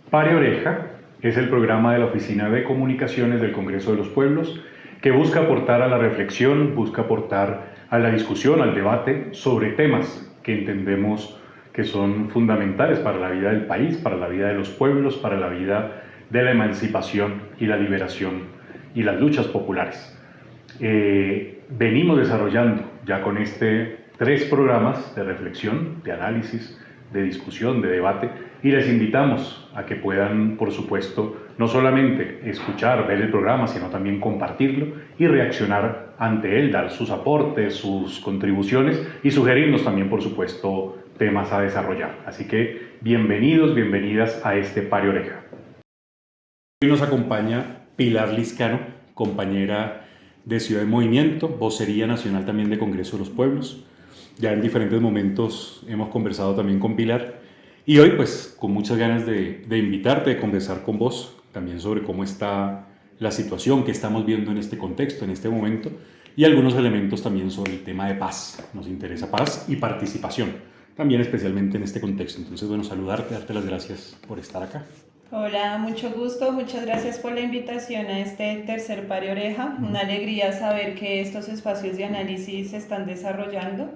Pare Oreja es el programa de la Oficina de Comunicaciones del Congreso de los Pueblos que busca aportar a la reflexión, busca aportar a la discusión, al debate sobre temas que entendemos que son fundamentales para la vida del país, para la vida de los pueblos, para la vida de la emancipación y la liberación y las luchas populares. Venimos desarrollando ya con 3 programas de reflexión, de análisis, de discusión, de debate, y les invitamos a que puedan, por supuesto, no solamente escuchar, ver el programa, sino también compartirlo y reaccionar ante él, dar sus aportes, sus contribuciones y sugerirnos también, por supuesto, temas a desarrollar. Así que bienvenidos, bienvenidas a Pare Oreja. Hoy nos acompaña Pilar Lizcano, compañera de Ciudad en Movimiento, vocería nacional también de Congreso de los Pueblos. Ya en diferentes momentos hemos conversado también con Pilar y hoy pues con muchas ganas de invitarte, de conversar con vos también sobre cómo está la situación que estamos viendo en este contexto, en este momento, y algunos elementos también sobre el tema de paz. Nos interesa paz y participación, también especialmente en este contexto. Entonces, bueno, saludarte, darte las gracias por estar acá. Hola, mucho gusto, muchas gracias por la invitación a este tercer Pare Oreja. Una alegría saber que estos espacios de análisis se están desarrollando.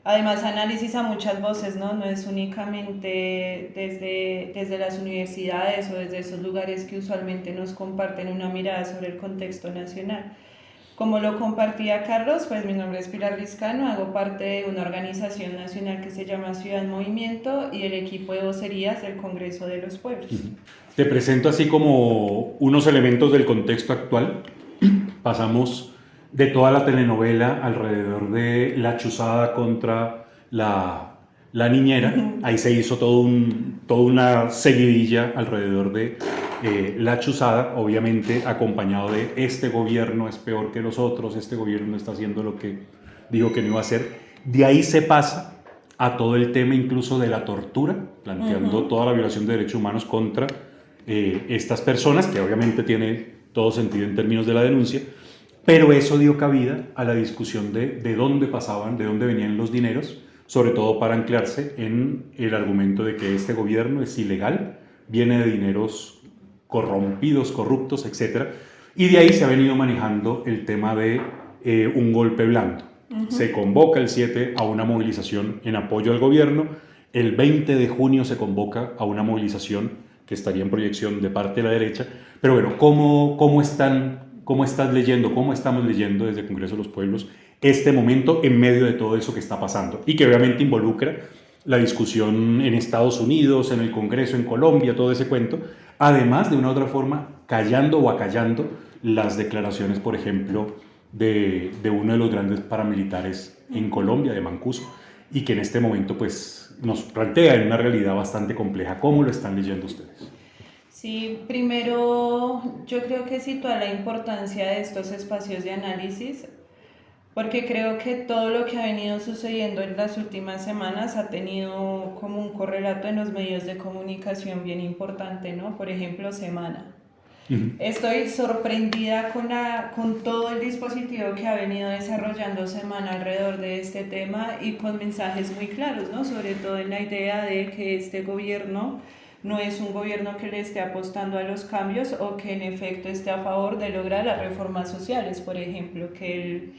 Además, análisis a muchas voces, ¿no? No es únicamente desde las universidades o desde esos lugares que usualmente nos comparten una mirada sobre el contexto nacional. Como lo compartía Carlos, pues mi nombre es Pilar Lizcano, hago parte de una organización nacional que se llama Ciudad en Movimiento y el equipo de vocerías del Congreso de los Pueblos. Te presento así como unos elementos del contexto actual. Pasamos de toda la telenovela alrededor de la chuzada contra la niñera. Ahí se hizo toda una seguidilla alrededor de la chuzada, obviamente acompañado de este gobierno es peor que los otros, este gobierno no está haciendo lo que dijo que no iba a hacer. De ahí se pasa a todo el tema incluso de la tortura, planteando toda la violación de derechos humanos contra estas personas, que obviamente tiene todo sentido en términos de la denuncia, pero eso dio cabida a la discusión de dónde pasaban, de dónde venían los dineros, sobre todo para anclarse en el argumento de que este gobierno es ilegal, viene de dineros corrompidos, corruptos, etc. Y de ahí se ha venido manejando el tema de un golpe blando. Se convoca el 7 a una movilización en apoyo al gobierno, el 20 de junio se convoca a una movilización que estaría en proyección de parte de la derecha, pero bueno, ¿cómo estás leyendo, cómo estamos leyendo desde el Congreso de los Pueblos este momento en medio de todo eso que está pasando? Y que obviamente involucra la discusión en Estados Unidos, en el Congreso, en Colombia, todo ese cuento, además de una u otra forma callando o acallando las declaraciones, por ejemplo, de uno de los grandes paramilitares en Colombia, de Mancuso, y que en este momento pues nos plantea en una realidad bastante compleja. ¿Cómo lo están leyendo ustedes? Sí, primero yo creo que sitúa la importancia de estos espacios de análisis, porque creo que todo lo que ha venido sucediendo en las últimas semanas ha tenido como un correlato en los medios de comunicación bien importante, ¿no? Por ejemplo, Semana. Estoy sorprendida con todo el dispositivo que ha venido desarrollando Semana alrededor de este tema y con mensajes muy claros, ¿no? Sobre todo en la idea de que este gobierno no es un gobierno que le esté apostando a los cambios o que en efecto esté a favor de lograr las reformas sociales, por ejemplo, que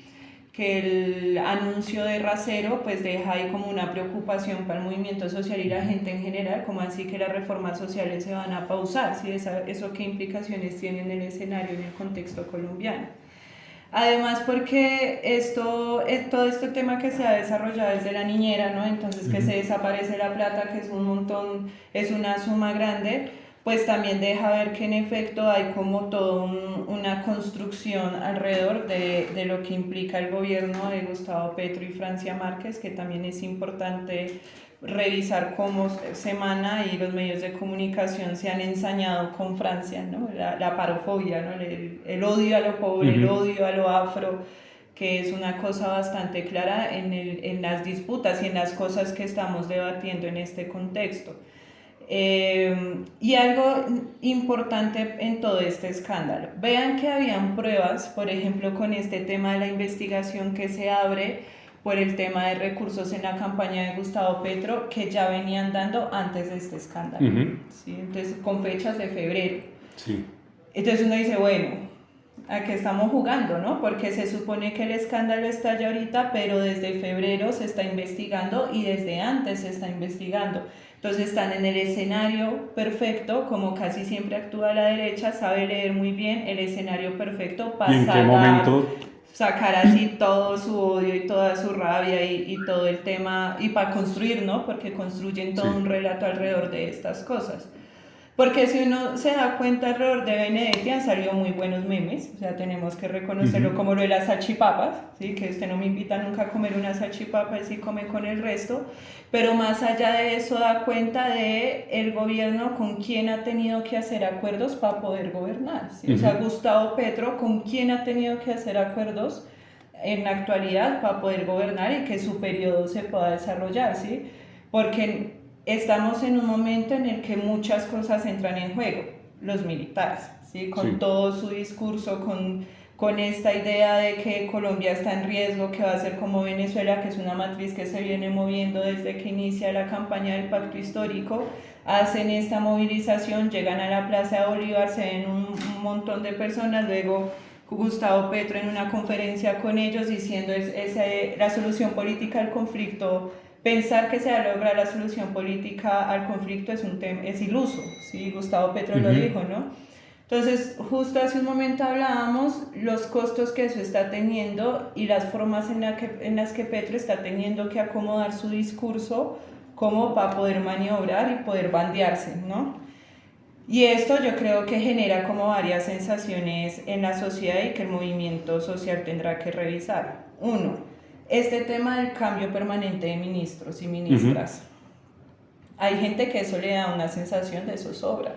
el anuncio de Racero pues deja ahí como una preocupación para el movimiento social y la gente en general, como así que las reformas sociales se van a pausar, ¿sí? Eso qué implicaciones tiene en el escenario, en el contexto colombiano. Además porque todo este tema que se ha desarrollado desde la niñera, ¿no? Entonces que se desaparece la plata, que es un montón, es una suma grande, pues también deja ver que en efecto hay como toda una construcción alrededor de lo que implica el gobierno de Gustavo Petro y Francia Márquez, que también es importante revisar cómo Semana y los medios de comunicación se han ensañado con Francia, ¿no? La parofobia, ¿no? El odio a lo pobre, el odio a lo afro, que es una cosa bastante clara en las disputas y en las cosas que estamos debatiendo en este contexto. Y algo importante en todo este escándalo, vean que habían pruebas, por ejemplo con este tema de la investigación que se abre por el tema de recursos en la campaña de Gustavo Petro que ya venían dando antes de este escándalo. ¿Sí? Entonces, con fechas de febrero. Sí. Entonces uno dice, bueno, ¿a qué estamos jugando, no? Porque se supone que el escándalo está ya ahorita, pero desde febrero se está investigando y desde antes se está investigando. Entonces están en el escenario perfecto, como casi siempre actúa la derecha, sabe leer muy bien el escenario perfecto ¿Y para en qué momento? sacar así todo su odio y toda su rabia y todo el tema, y para construir, ¿no? Porque construyen todo Sí. un relato alrededor de estas cosas. Porque si uno se da cuenta, alrededor de Benedetti han salido muy buenos memes, o sea, tenemos que reconocerlo, como lo de las salchipapas, ¿sí? Que usted no me invita nunca a comer una salchipapa y sí come con el resto, pero más allá de eso da cuenta de el gobierno con quién ha tenido que hacer acuerdos para poder gobernar, ¿sí? O sea, Gustavo Petro con quién ha tenido que hacer acuerdos en la actualidad para poder gobernar y que su periodo se pueda desarrollar, ¿sí? Porque estamos en un momento en el que muchas cosas entran en juego, los militares, ¿sí? Con todo su discurso, con esta idea de que Colombia está en riesgo, que va a ser como Venezuela, que es una matriz que se viene moviendo desde que inicia la campaña del pacto histórico, hacen esta movilización, llegan a la Plaza de Bolívar, se ven un montón de personas, luego Gustavo Petro en una conferencia con ellos diciendo la solución política al conflicto. Pensar que se va a lograr la solución política al conflicto es iluso, ¿sí? Gustavo Petro lo dijo, ¿no? Entonces, justo hace un momento hablábamos los costos que eso está teniendo y las formas en las que Petro está teniendo que acomodar su discurso como para poder maniobrar y poder bandearse, ¿no? Y esto yo creo que genera como varias sensaciones en la sociedad y que el movimiento social tendrá que revisar. Uno, este tema del cambio permanente de ministros y ministras. Hay gente que eso le da una sensación de zozobra.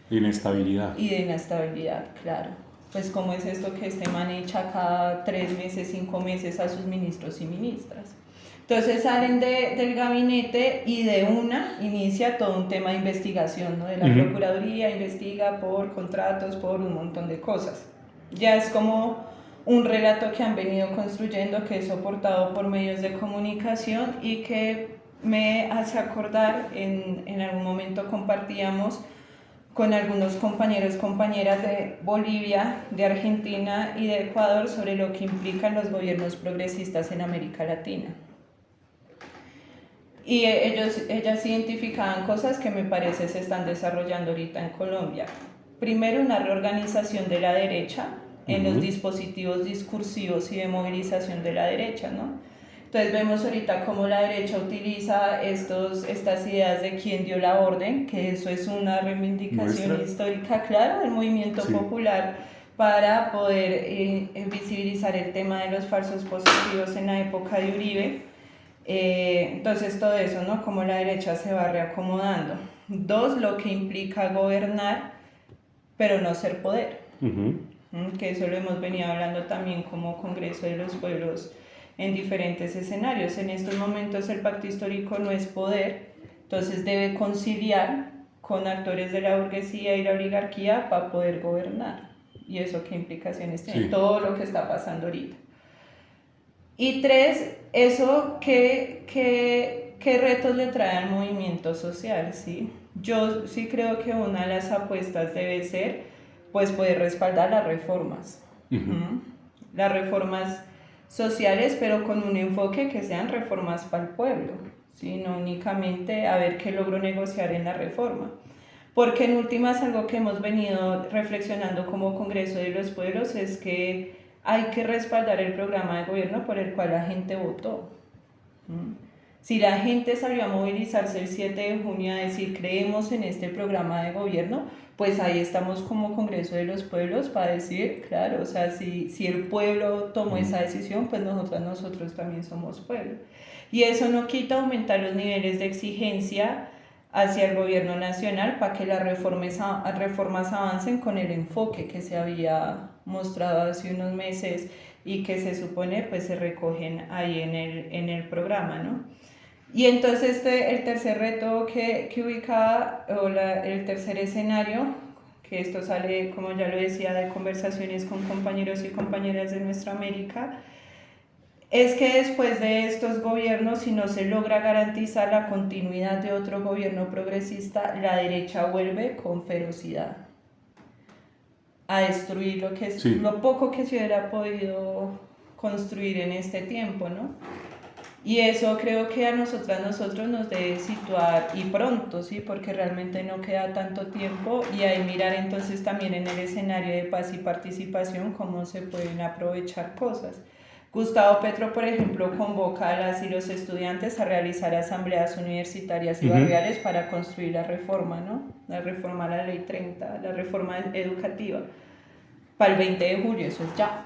Inestabilidad. Y de inestabilidad, claro. Pues cómo es esto que este man echa cada 3 meses, 5 meses a sus ministros y ministras. Entonces salen del gabinete y de una inicia todo un tema de investigación, ¿no? De la Procuraduría investiga por contratos, por un montón de cosas. Ya es como un relato que han venido construyendo, que es soportado por medios de comunicación y que me hace acordar, en algún momento compartíamos con algunos compañeros y compañeras de Bolivia, de Argentina y de Ecuador sobre lo que implican los gobiernos progresistas en América Latina. Y ellas identificaban cosas que me parece se están desarrollando ahorita en Colombia. Primero, una reorganización de la derecha en los dispositivos discursivos y de movilización de la derecha, ¿no? Entonces vemos ahorita cómo la derecha utiliza estas ideas de quién dio la orden, que eso es una reivindicación histórica, claro, del movimiento popular para poder visibilizar el tema de los falsos positivos en la época de Uribe. Entonces todo eso, ¿no? Cómo la derecha se va reacomodando. Dos, lo que implica gobernar, pero no ser poder. Que eso lo hemos venido hablando también como Congreso de los Pueblos en diferentes escenarios. En estos momentos el pacto histórico no es poder, entonces debe conciliar con actores de la burguesía y la oligarquía para poder gobernar. ¿Y eso qué implicaciones tiene? Todo lo que está pasando ahorita. Y tres, eso qué retos le trae al movimiento social, ¿sí? Yo sí creo que una de las apuestas debe ser, pues, poder respaldar las reformas. Las reformas sociales, pero con un enfoque que sean reformas para el pueblo, ¿sí? No únicamente a ver qué logro negociar en la reforma. Porque en últimas algo que hemos venido reflexionando como Congreso de los Pueblos es que hay que respaldar el programa de gobierno por el cual la gente votó. Si la gente salió a movilizarse el 7 de junio a decir creemos en este programa de gobierno, pues ahí estamos como Congreso de los Pueblos para decir, claro, o sea, si el pueblo tomó esa decisión, pues nosotros también somos pueblo. Y eso no quita aumentar los niveles de exigencia hacia el gobierno nacional para que las reformas avancen con el enfoque que se había mostrado hace unos meses y que se supone pues se recogen ahí en el programa, ¿no? Y entonces el tercer reto que ubicaba, el tercer escenario, que esto sale, como ya lo decía, de conversaciones con compañeros y compañeras de Nuestra América, Es que después de estos gobiernos, si no se logra garantizar la continuidad de otro gobierno progresista, la derecha vuelve con ferocidad a destruir Sí, lo poco que se hubiera podido construir en este tiempo, ¿no? Y eso creo que a nosotros nos debe situar y pronto, ¿sí? Porque realmente no queda tanto tiempo y ahí mirar entonces también en el escenario de paz y participación cómo se pueden aprovechar cosas. Gustavo Petro, por ejemplo, convoca a las y los estudiantes a realizar asambleas universitarias y ujú, barriales para construir la reforma, ¿no? La reforma a la ley 30, la reforma educativa, para el 20 de julio, eso es ya.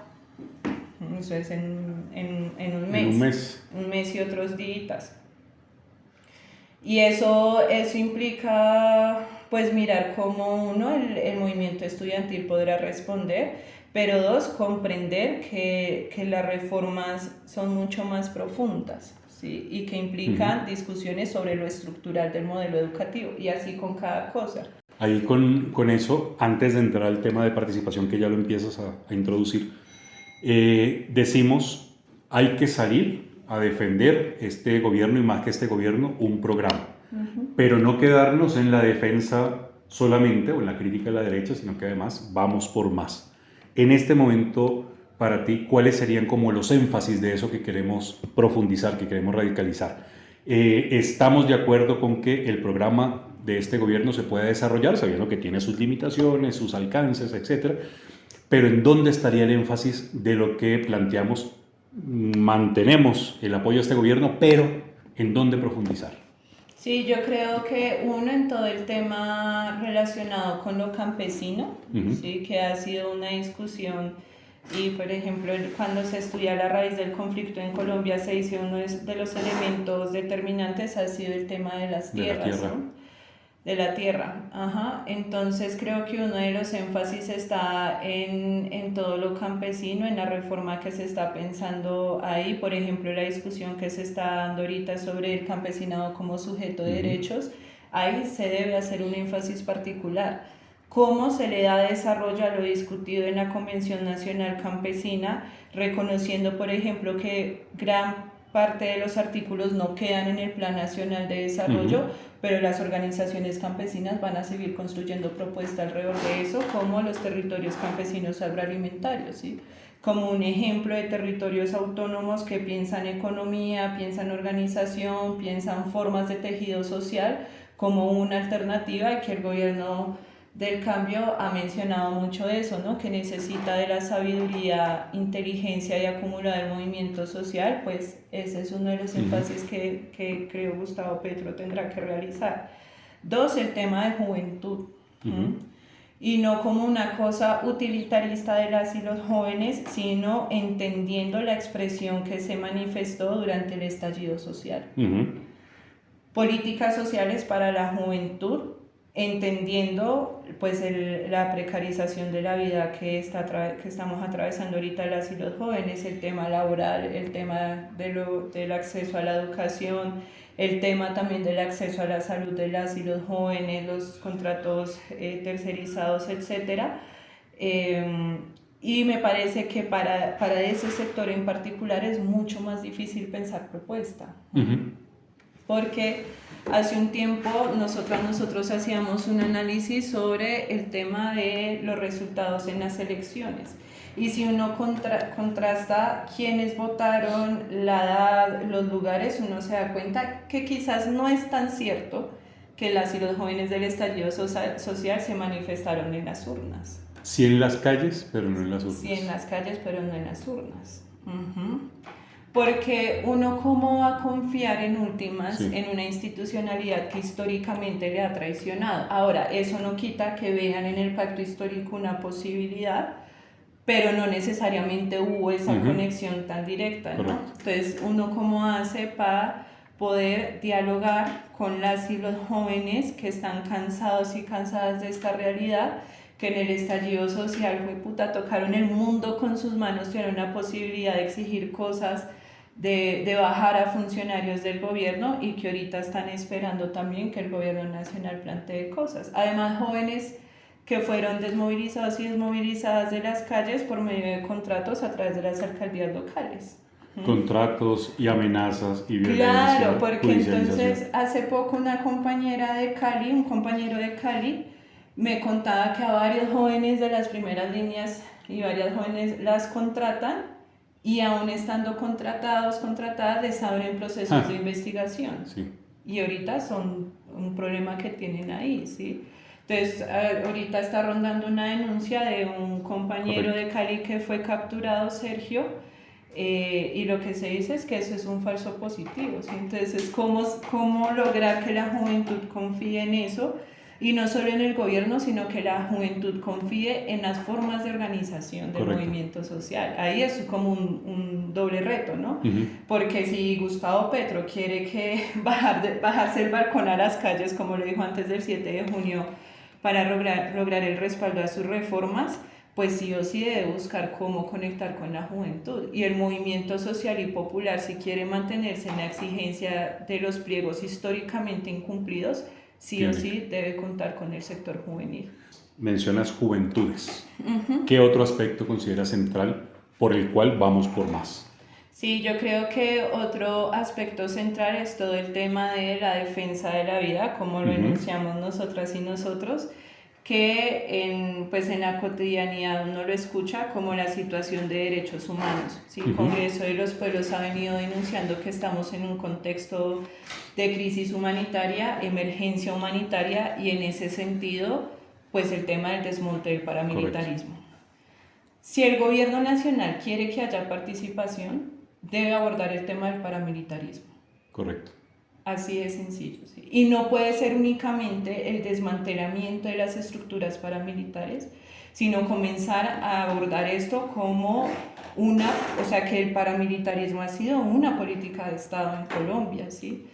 Eso es en un mes y otros días. Y eso implica pues mirar cómo uno, el movimiento estudiantil podrá responder, pero dos, comprender que las reformas son mucho más profundas, ¿sí? Y que ujú. implican discusiones sobre lo estructural del modelo educativo y así con cada cosa. Ahí con eso, antes de entrar al tema de participación que ya lo empiezas a introducir, decimos, hay que salir a defender este gobierno y más que este gobierno, un programa, pero no quedarnos en la defensa solamente o en la crítica de la derecha, sino que además vamos por más. En este momento, para ti, ¿cuáles serían como los énfasis de eso que queremos profundizar, que queremos radicalizar? Estamos de acuerdo con que el programa de este gobierno se pueda desarrollar, sabiendo que tiene sus limitaciones, sus alcances, etcétera, pero ¿en dónde estaría el énfasis de lo que planteamos? Mantenemos el apoyo a este gobierno, pero ¿en dónde profundizar? Sí, yo creo que uno en todo el tema relacionado con lo campesino, Uh -huh. sí, que ha sido una discusión y por ejemplo cuando se estudia la raíz del conflicto en Colombia se dice uno de los elementos determinantes ha sido el tema de las De la tierras, tierra. ¿no? De la tierra, ajá. Entonces creo que uno de los énfasis está en todo lo campesino, en la reforma que se está pensando ahí, por ejemplo, la discusión que se está dando ahorita sobre el campesinado como sujeto de derechos, ahí se debe hacer un énfasis particular. ¿Cómo se le da desarrollo a lo discutido en la Convención Nacional Campesina, reconociendo, por ejemplo, que gran parte de los artículos no quedan en el Plan Nacional de Desarrollo, pero las organizaciones campesinas van a seguir construyendo propuestas alrededor de eso, como los territorios campesinos agroalimentarios, ¿sí? Como un ejemplo de territorios autónomos que piensan economía, piensan organización, piensan formas de tejido social como una alternativa y que el gobierno del cambio ha mencionado mucho eso, ¿no? Que necesita de la sabiduría, inteligencia y acumular el movimiento social, pues ese es uno de los énfasis que creo Gustavo Petro tendrá que realizar. Dos, el tema de juventud. Y no como una cosa utilitarista de las y los jóvenes, sino entendiendo la expresión que se manifestó durante el estallido social. Políticas sociales para la juventud, entendiendo pues la precarización de la vida que estamos atravesando ahorita las y los jóvenes, el tema laboral, el tema del acceso a la educación, el tema también del acceso a la salud de las y los jóvenes, los contratos tercerizados, etc. Y me parece que para ese sector en particular es mucho más difícil pensar propuesta. Porque hace un tiempo nosotros hacíamos un análisis sobre el tema de los resultados en las elecciones. Y si uno contrasta quiénes votaron, la edad, los lugares, uno se da cuenta que quizás no es tan cierto que las y los jóvenes del estallido social se manifestaron en las urnas. Sí en las calles, pero no en las urnas. Sí en las calles, pero no en las urnas. Porque uno cómo va a confiar en últimas en una institucionalidad que históricamente le ha traicionado. Ahora, eso no quita que vean en el pacto histórico una posibilidad, pero no necesariamente hubo esa conexión tan directa, ¿no? Entonces, uno cómo hace para poder dialogar con las y los jóvenes que están cansados y cansadas de esta realidad, que en el estallido social, puta, tocaron el mundo con sus manos, tuvieron la posibilidad de exigir cosas, de bajar a funcionarios del gobierno y que ahorita están esperando también que el gobierno nacional plantee cosas. Además, jóvenes que fueron desmovilizados y desmovilizadas de las calles por medio de contratos a través de las alcaldías locales. Contratos y amenazas y violencia. Claro, porque entonces hace poco una compañera de Cali, un compañero de Cali, me contaba que a varios jóvenes de las primeras líneas y varias jóvenes las contratan y aún estando contratadas, les abren procesos de investigación. Sí. Y ahorita son un problema que tienen ahí, ¿sí? Entonces, ahorita está rondando una denuncia de un compañero de Cali que fue capturado, Sergio, y lo que se dice es que eso es un falso positivo, ¿sí? Entonces, ¿cómo lograr que la juventud confíe en eso? Y no solo en el gobierno, sino que la juventud confíe en las formas de organización del movimiento social. Ahí es como un doble reto, ¿no? Porque si Gustavo Petro quiere que bajarse el balcón a las calles, como lo dijo antes del 7 de junio, para lograr el respaldo a sus reformas, pues sí o sí debe buscar cómo conectar con la juventud. Y el movimiento social y popular, si quiere mantenerse en la exigencia de los pliegos históricamente incumplidos, sí o sí debe contar con el sector juvenil. Mencionas juventudes. ¿Qué otro aspecto consideras central por el cual vamos por más? Sí, yo creo que otro aspecto central es todo el tema de la defensa de la vida, como lo enunciamos nosotras y nosotros, que pues en la cotidianidad uno lo escucha como la situación de derechos humanos. ¿Sí? El Congreso de los Pueblos ha venido denunciando que estamos en un contexto de crisis humanitaria, emergencia humanitaria, y en ese sentido, pues el tema del desmonte del paramilitarismo. Correcto. Si el gobierno nacional quiere que haya participación, debe abordar el tema del paramilitarismo. Correcto. Así de sencillo, ¿sí? Y no puede ser únicamente el desmantelamiento de las estructuras paramilitares, sino comenzar a abordar esto como que el paramilitarismo ha sido una política de Estado en Colombia, ¿sí?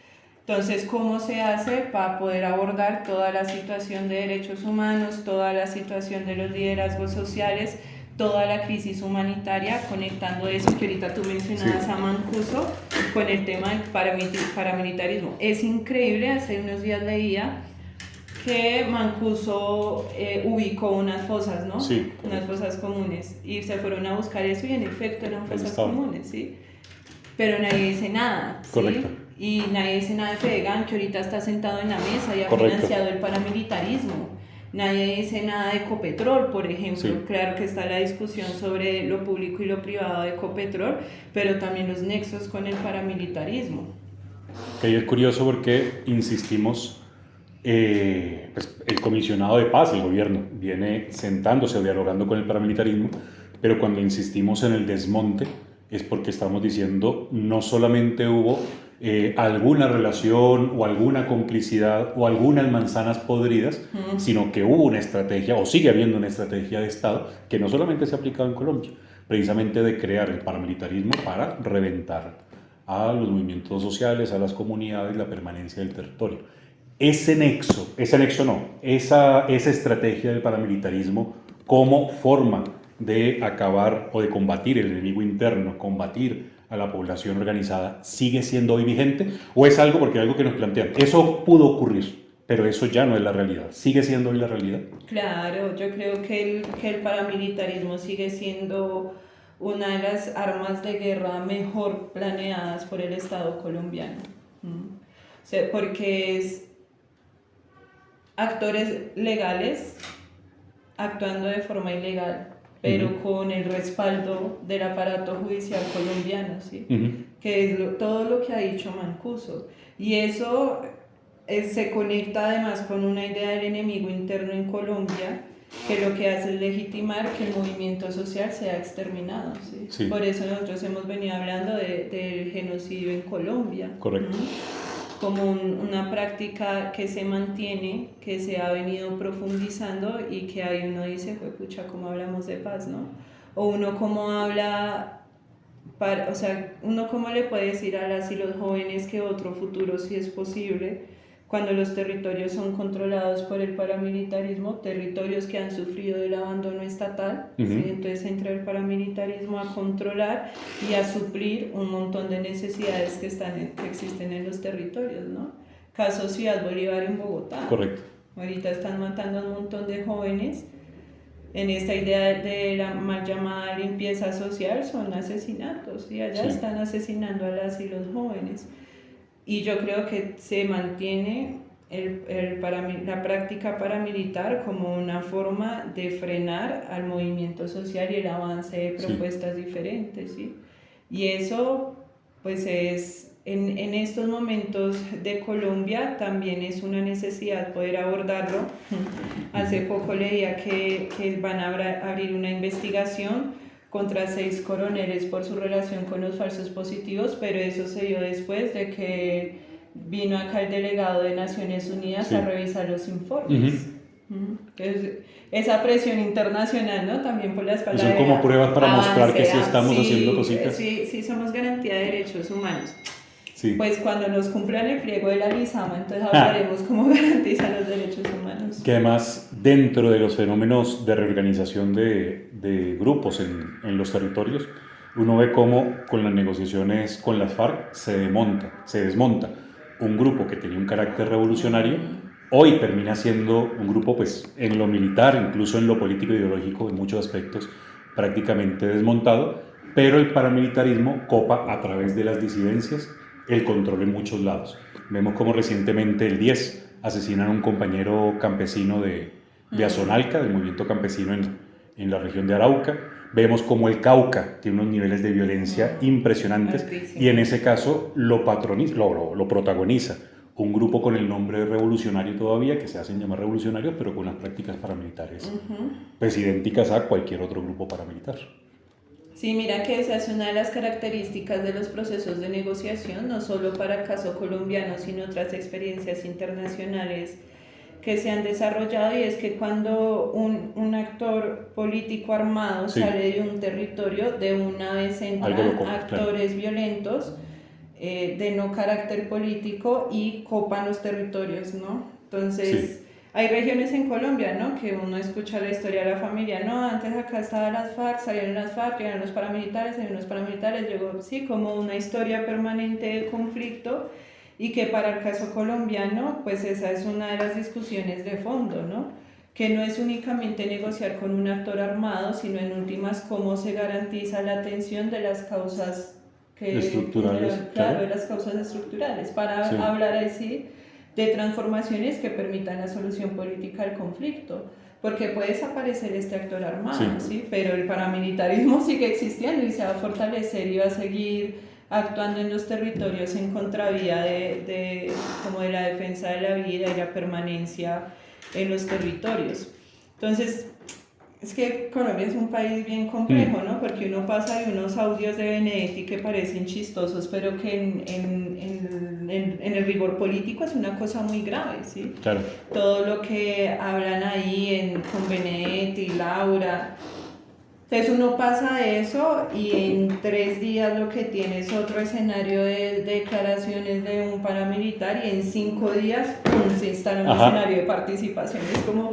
Entonces, ¿cómo se hace para poder abordar toda la situación de derechos humanos, toda la situación de los liderazgos sociales, toda la crisis humanitaria, conectando eso que ahorita tú mencionabas a Mancuso con el tema del paramilitarismo? Es increíble, hace unos días leía que Mancuso ubicó unas fosas, ¿no? Sí, unas fosas comunes, y se fueron a buscar eso y en efecto eran fosas comunes, ¿sí? Pero nadie dice nada, ¿sí? Correcto. Y nadie dice nada de Fedegan, que ahorita está sentado en la mesa y ha financiado el paramilitarismo. Nadie dice nada de Ecopetrol, por ejemplo. Sí. Claro que está la discusión sobre lo público y lo privado de Ecopetrol, pero también los nexos con el paramilitarismo. Que es curioso porque insistimos, pues el comisionado de paz, el gobierno, viene sentándose o dialogando con el paramilitarismo, pero cuando insistimos en el desmonte es porque estamos diciendo no solamente hubo alguna relación o alguna complicidad o algunas manzanas podridas, sino que hubo una estrategia, o sigue habiendo una estrategia de Estado que no solamente se ha aplicado en Colombia, precisamente de crear el paramilitarismo para reventar a los movimientos sociales, a las comunidades, la permanencia del territorio. Esa estrategia del paramilitarismo como forma de acabar o de combatir el enemigo interno, combatir a la población organizada, ¿sigue siendo hoy vigente? ¿O es algo, porque algo que nos plantean, eso pudo ocurrir, pero eso ya no es la realidad? ¿Sigue siendo hoy la realidad? Claro, yo creo que el paramilitarismo sigue siendo una de las armas de guerra mejor planeadas por el Estado colombiano. O sea, porque es actores legales actuando de forma ilegal, pero con el respaldo del aparato judicial colombiano, ¿sí? Que es todo lo que ha dicho Mancuso. Y eso se conecta además con una idea del enemigo interno en Colombia, que lo que hace es legitimar que el movimiento social sea exterminado, ¿sí? Sí. Por eso nosotros hemos venido hablando del genocidio en Colombia. Correcto. Como una práctica que se mantiene, que se ha venido profundizando y que ahí uno dice, pucha, ¿cómo hablamos de paz, no? O uno cómo habla, uno cómo le puede decir a las y los jóvenes que otro futuro sí es posible cuando los territorios son controlados por el paramilitarismo, territorios que han sufrido del abandono estatal, ¿sí? Entonces entra el paramilitarismo a controlar y a suplir un montón de necesidades que existen en los territorios, ¿no? Caso Ciudad Bolívar en Bogotá. Correcto. Ahorita están matando a un montón de jóvenes en esta idea de la mal llamada limpieza social son asesinatos y allá Sí. están asesinando a las y los jóvenes. Y yo creo que se mantiene la práctica paramilitar como una forma de frenar al movimiento social y el avance de Sí. propuestas diferentes, ¿sí? Y eso, pues en estos momentos de Colombia también es una necesidad poder abordarlo. Hace poco leía que van a abrir una investigación contra 6 coroneles por su relación con los falsos positivos, pero eso se dio después de que vino acá el delegado de Naciones Unidas Sí. a revisar los informes. Entonces, esa presión internacional, ¿no? También por la espalda Son como pruebas para mostrar que sí avance, estamos haciendo cositas. sí, somos garantía de derechos humanos. Sí. Pues cuando nos cumplan el pliego de la Lizama, entonces hablaremos cómo garantizan los derechos humanos. Que además, dentro de los fenómenos de reorganización de grupos en los territorios, uno ve cómo con las negociaciones con las FARC se desmonta un grupo que tenía un carácter revolucionario, hoy termina siendo un grupo, pues, en lo militar, incluso en lo político e ideológico, en muchos aspectos, prácticamente desmontado, pero el paramilitarismo copa a través de las disidencias el control en muchos lados. Vemos como recientemente el 10 asesinan a un compañero campesino de Azonalca, del movimiento campesino en la región de Arauca. Vemos como el Cauca tiene unos niveles de violencia impresionantes y en ese caso lo protagoniza un grupo con el nombre de revolucionario todavía, que se hacen llamar revolucionarios, pero con unas prácticas paramilitares pues idénticas a cualquier otro grupo paramilitar. Sí, mira que esa es una de las características de los procesos de negociación, no solo para el caso colombiano, sino otras experiencias internacionales que se han desarrollado, y es que cuando un actor político armado sale de un territorio, de una vez entran actores violentos de no carácter político y copan los territorios, ¿no? Entonces, hay regiones en Colombia, ¿no? Que uno escucha la historia de la familia, no, antes acá estaban las FARC, salieron las FARC, llegaron los paramilitares, salieron los paramilitares, llegó, sí, como una historia permanente de conflicto, y que para el caso colombiano, pues esa es una de las discusiones de fondo, ¿no? Que no es únicamente negociar con un actor armado, sino en últimas cómo se garantiza la atención de las causas estructurales, claro, de las causas estructurales, para hablar así de transformaciones que permitan la solución política al conflicto, porque puede desaparecer este actor armado, ¿sí? Pero el paramilitarismo sigue existiendo y se va a fortalecer y va a seguir actuando en los territorios en contravía como de la defensa de la vida y la permanencia en los territorios. Entonces, es que Colombia es un país bien complejo, ¿no? Porque uno pasa de unos audios de Benedetti que parecen chistosos, pero que en el rigor político es una cosa muy grave, ¿sí? Claro. Todo lo que hablan ahí con Benedetti, Laura. Entonces uno pasa de eso y en 3 días lo que tiene es otro escenario de declaraciones de un paramilitar, y en 5 días se instala un escenario de participación. Es como,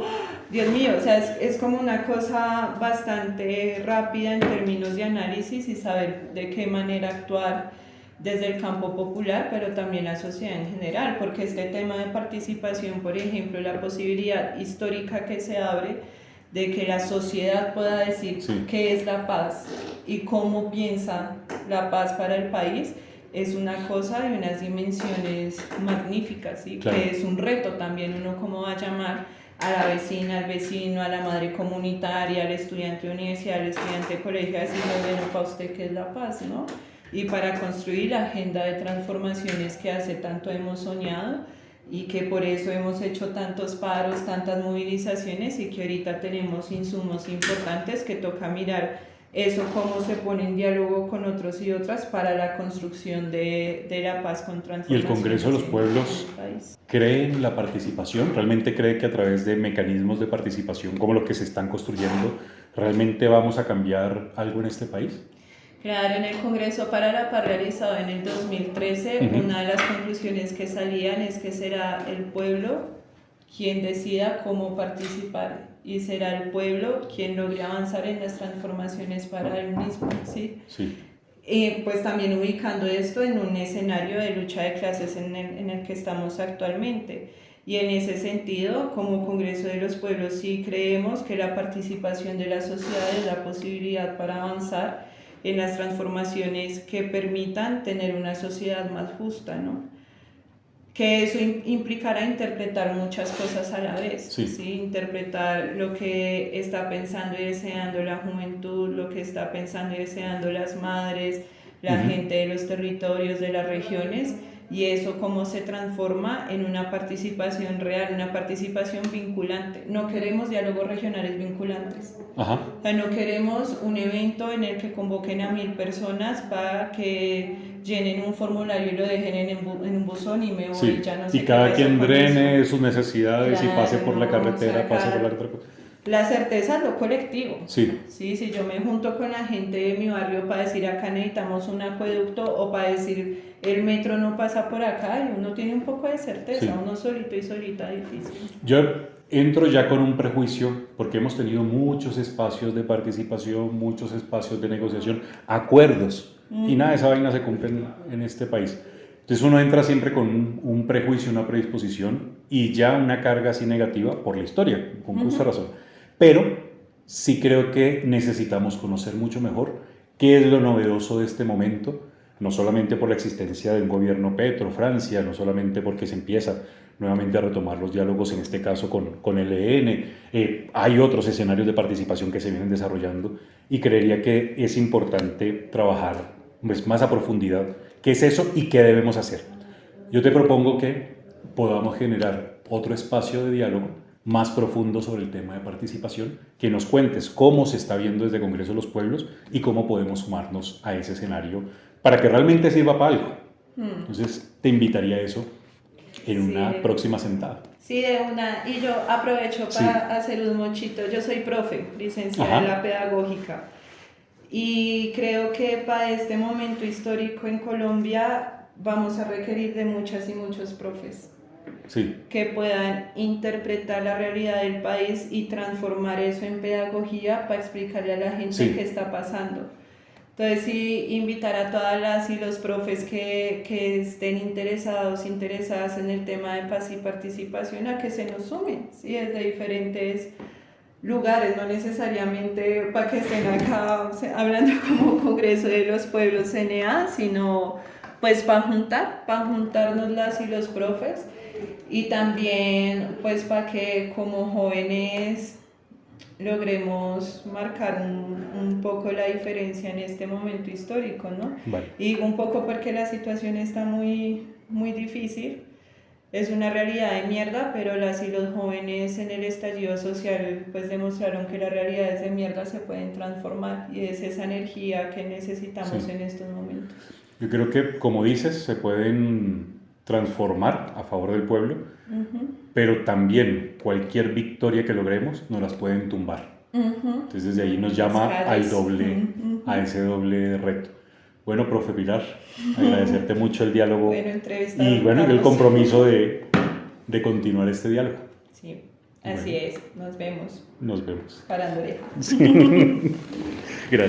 Dios mío, o sea, es como una cosa bastante rápida en términos de análisis y saber de qué manera actuar desde el campo popular, pero también la sociedad en general, porque este tema de participación, por ejemplo, la posibilidad histórica que se abre de que la sociedad pueda decir qué es la paz y cómo piensa la paz para el país, es una cosa de unas dimensiones magníficas, ¿sí? Claro. Que es un reto también, uno cómo va a llamar a la vecina, al vecino, a la madre comunitaria, al estudiante de universidad, al estudiante de colegio, a decirle, bueno, para usted qué es la paz, ¿no? Y para construir la agenda de transformaciones que hace tanto hemos soñado, y que por eso hemos hecho tantos paros, tantas movilizaciones, y que ahorita tenemos insumos importantes que toca mirar eso, cómo se pone en diálogo con otros y otras para la construcción de la paz con transformación. ¿Y el Congreso de los Pueblos cree en la participación? ¿Realmente cree que a través de mecanismos de participación como los que se están construyendo, realmente vamos a cambiar algo en este país? Claro, en el Congreso para la Paz realizado en el 2013, una de las conclusiones que salían es que será el pueblo quien decida cómo participar, y será el pueblo quien logre avanzar en las transformaciones para él mismo, ¿sí? Sí. Pues también ubicando esto en un escenario de lucha de clases en el que estamos actualmente. Y en ese sentido, como Congreso de los Pueblos, sí creemos que la participación de la sociedad es la posibilidad para avanzar en las transformaciones que permitan tener una sociedad más justa, ¿no? Que eso implicará interpretar muchas cosas a la vez, Sí. ¿sí? Interpretar lo que está pensando y deseando la juventud, lo que está pensando y deseando las madres, la gente de los territorios, de las regiones, y eso cómo se transforma en una participación real, una participación vinculante. No queremos diálogos regionales vinculantes. Ajá. O sea, no queremos un evento en el que convoquen a 1000 personas para que llenen un formulario y lo dejen en un buzón y me voy, Sí. ya no sé Y qué cada pasó quien con drene eso. sus necesidades y pase por la Claro, no, carretera, pase por la otra cosa. la certeza es lo colectivo. Sí. Sí, si yo me junto con la gente de mi barrio para decir acá necesitamos un acueducto o para decir el metro no pasa por acá, y uno tiene un poco de certeza, Sí. uno solito y solita difícil. Yo entro ya con un prejuicio porque hemos tenido muchos espacios de participación, muchos espacios de negociación, acuerdos, y nada de esa vaina se cumple en este país. Entonces uno entra siempre con un prejuicio, una predisposición y ya una carga así negativa por la historia, con justa razón. Pero sí creo que necesitamos conocer mucho mejor qué es lo novedoso de este momento, no solamente por la existencia de un gobierno Petro, Francia, no solamente porque se empieza nuevamente a retomar los diálogos, en este caso con el ELN, hay otros escenarios de participación que se vienen desarrollando y creería que es importante trabajar pues, más a profundidad qué es eso y qué debemos hacer. Yo te propongo que podamos generar otro espacio de diálogo más profundo sobre el tema de participación, que nos cuentes cómo se está viendo desde Congreso de los Pueblos y cómo podemos sumarnos a ese escenario para que realmente sirva para algo. Entonces, te invitaría a eso en una próxima sentada. Sí, de una. Y yo aprovecho para hacer un mochito. Yo soy profe, licenciada en la pedagógica. Y creo que para este momento histórico en Colombia vamos a requerir de muchas y muchos profes. Sí. Que puedan interpretar la realidad del país y transformar eso en pedagogía para explicarle a la gente qué está pasando. Entonces, sí, invitar a todas las y los profes que estén interesadas en el tema de paz y participación a que se nos sumen, ¿sí? Desde diferentes lugares, no necesariamente para que estén acá hablando como Congreso de los Pueblos CNA, sino pues para juntarnos las y los profes, y también pues para que como jóvenes logremos marcar un poco la diferencia en este momento histórico, ¿no? Vale. Y un poco porque la situación está muy, muy difícil, es una realidad de mierda, pero las y los jóvenes en el estallido social pues demostraron que las realidades de mierda se pueden transformar, y es esa energía que necesitamos en estos momentos. Yo creo que, como dices, se pueden transformar a favor del pueblo, pero también cualquier victoria que logremos nos las pueden tumbar. Entonces desde ahí nos llama al doble, a ese doble reto. Bueno, profe Pilar, agradecerte mucho el diálogo y bueno, el compromiso de continuar este diálogo. Sí, así es. Nos vemos. Nos vemos. Parando oreja. Gracias.